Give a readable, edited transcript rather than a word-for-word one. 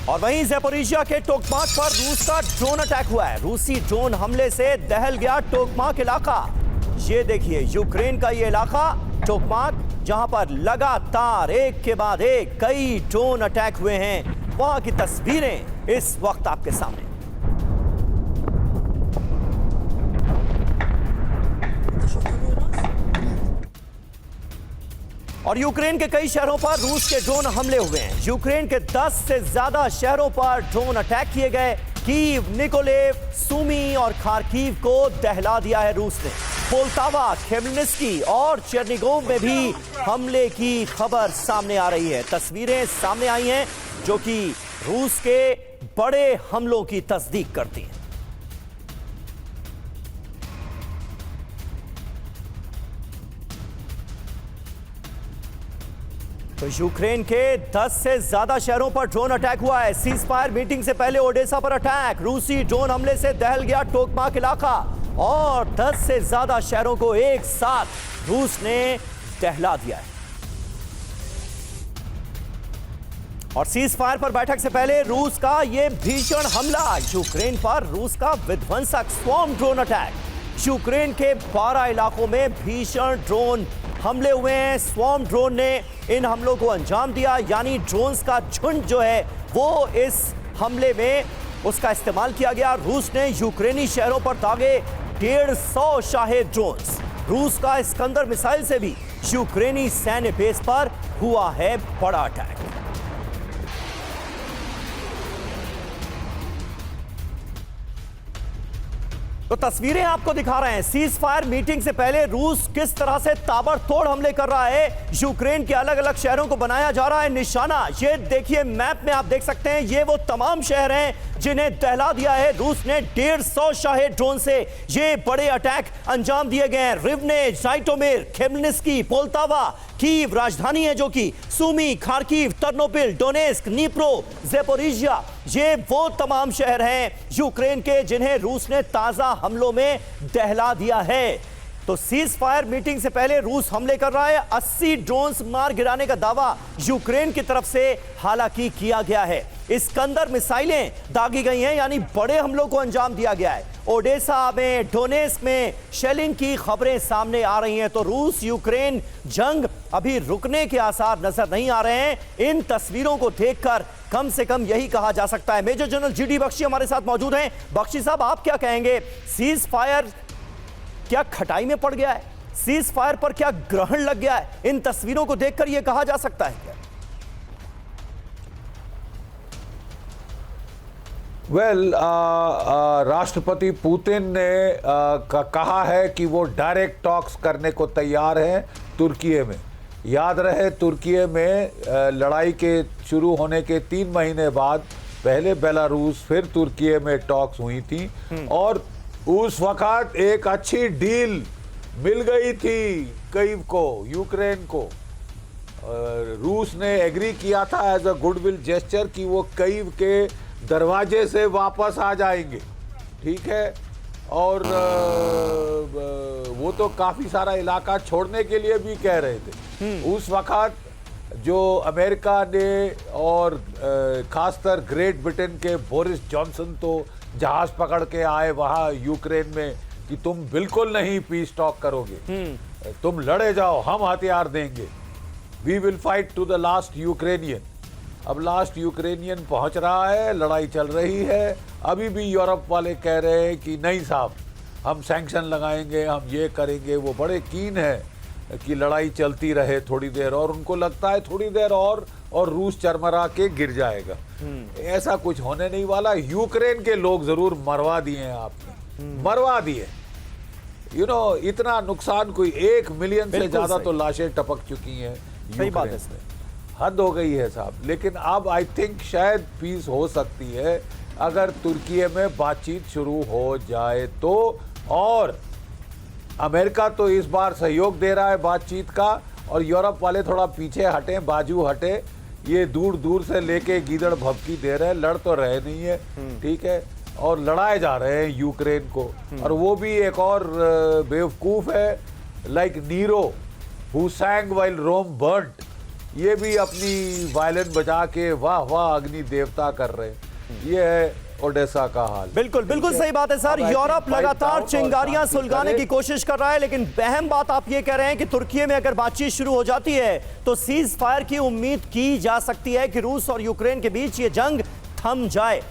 और वहीं ज़ेपोरिजिया के टोकमाक पर रूस का ड्रोन अटैक हुआ है। रूसी ड्रोन हमले से दहल गया टोकमाक इलाका। ये देखिए यूक्रेन का ये इलाका टोकमाक, जहां पर लगातार एक के बाद एक कई ड्रोन अटैक हुए हैं। वहां की तस्वीरें इस वक्त आपके सामने। और यूक्रेन के कई शहरों पर रूस के ड्रोन हमले हुए हैं। यूक्रेन के 10 से ज्यादा शहरों पर ड्रोन अटैक किए गए। कीव, निकोलेव, सुमी और खार्किव को दहला दिया है रूस ने। पोल्टावा, खेमेल्नित्स्की और चेर्निगोव में भी हमले की खबर सामने आ रही है। तस्वीरें सामने आई हैं जो कि रूस के बड़े हमलों की तस्दीक करती हैं। तो यूक्रेन के 10 से ज्यादा शहरों पर ड्रोन अटैक हुआ है। सीज फायर मीटिंग से पहले ओडेसा पर अटैक। रूसी ड्रोन हमले से दहल गया टोकमाक इलाका और 10 से ज्यादा शहरों को एक साथ रूस ने दहला दिया है। और सीज फायर पर बैठक से पहले रूस का यह भीषण हमला। यूक्रेन पर रूस का विध्वंसक स्वॉर्म ड्रोन अटैक। यूक्रेन के 12 इलाकों में भीषण ड्रोन हमले हुए हैं। स्वॉर्म ड्रोन ने इन हमलों को अंजाम दिया, यानी ड्रोन्स का झुंड जो है वो इस हमले में उसका इस्तेमाल किया गया। रूस ने यूक्रेनी शहरों पर दागे 150 शाहे ड्रोन्स। रूस का इस्कंदर मिसाइल से भी यूक्रेनी सैन्य बेस पर हुआ है बड़ा अटैक। तो तस्वीरें आपको दिखा रहे हैं। सीज फायर मीटिंग से पहले रूस किस तरह से ताबड़तोड़ हमले कर रहा है। यूक्रेन के अलग अलग शहरों को बनाया जा रहा है निशाना। ये देखिए मैप में आप देख सकते हैं, ये वो तमाम शहर हैं जिन्हें दहला दिया है रूस ने 150 शाहे ड्रोन से। ये बड़े अटैक अंजाम दिए गए हैं। रिवने, जाइटोमिर, खेमेल्नित्स्की, पोल्टावा, कीव राजधानी है जो कि Sumy, Kharkiv, Ternopil, Donetsk, Dnipro, Zaporizhzhia, ये वो तमाम शहर हैं यूक्रेन के जिन्हें रूस ने ताजा हमलों में दहला दिया है। तो सीज फायर मीटिंग से पहले रूस हमले कर रहा है। 80 ड्रोन्स मार गिराने का दावा यूक्रेन की तरफ से हालांकि किया गया है। इस्कंदर मिसाइलें दागी गई हैं, यानी बड़े हमलों को अंजाम दिया गया है। ओडेसा में, डोनेस्क में शेलिंग की खबरें सामने आ रही हैं। तो रूस यूक्रेन जंग अभी रुकने के आसार नजर नहीं आ रहे हैं। इन तस्वीरों को देखकर कम से कम यही कहा जा सकता है। मेजर जनरल जीडी बख्शी हमारे साथ मौजूद हैं। बख्शी साहब, आप क्या कहेंगे? सीज फायर क्या खटाई में पड़ गया है? सीज फायर पर क्या ग्रहण लग गया है? इन तस्वीरों को देखकर यह कहा जा सकता है क्या? राष्ट्रपति पुतिन ने कहा है कि वो डायरेक्ट टॉक्स करने को तैयार हैं तुर्की में। याद रहे तुर्की में लड़ाई के शुरू होने के 3 महीने बाद पहले बेलारूस फिर तुर्की में टॉक्स हुई थी और उस वक्त एक अच्छी डील मिल गई थी कीव को, यूक्रेन को। रूस ने एग्री किया था एज अ गुडविल जेस्चर कि वो कीव के दरवाजे से वापस आ जाएंगे, ठीक है। और वो तो काफ़ी सारा इलाका छोड़ने के लिए भी कह रहे थे। उस वक्त जो अमेरिका ने और खासकर ग्रेट ब्रिटेन के बोरिस जॉनसन तो जहाज पकड़ के आए वहाँ यूक्रेन में कि तुम बिल्कुल नहीं पीस टॉक करोगे, तुम लड़े जाओ, हम हथियार देंगे, we will fight to the last Ukrainian. अब लास्ट यूक्रेनियन पहुंच रहा है, लड़ाई चल रही है। अभी भी यूरोप वाले कह रहे हैं कि नहीं साहब, हम सैंक्शन लगाएंगे, हम ये करेंगे। वो बड़े कीन है कि लड़ाई चलती रहे थोड़ी देर और उनको लगता है थोड़ी देर और रूस चरमरा के गिर जाएगा। ऐसा कुछ होने नहीं वाला। यूक्रेन के लोग जरूर मरवा दिए हैं आपने, मरवा दिए। इतना नुकसान, कोई 1 मिलियन से ज्यादा तो लाशें टपक चुकी हैं। सही बात है, हद हो गई है साहब। लेकिन अब आई थिंक शायद पीस हो सकती है अगर तुर्की में बातचीत शुरू हो जाए तो। और अमेरिका तो इस बार सहयोग दे रहा है बातचीत का और यूरोप वाले थोड़ा पीछे हटे, बाजू हटे। ये दूर दूर से लेके गीदड़ भभकी दे रहे हैं, लड़ तो रहे नहीं है, ठीक है, और लड़ाए जा रहे हैं यूक्रेन को। और वो भी एक और बेवकूफ़ है, like Nero who sang while Rome burned. ये भी अपनी वायलिन बजा के वाह वाह अग्नि देवता कर रहे हैं। ये है ओडेसा का हाल। बिल्कुल बिल्कुल सही बात है सर। यूरोप लगातार चिंगारियां सुलगाने की कोशिश कर रहा है, लेकिन अहम बात आप ये कह रहे हैं कि तुर्की में अगर बातचीत शुरू हो जाती है तो सीज फायर की उम्मीद की जा सकती है कि रूस और यूक्रेन के बीच ये जंग थम जाए।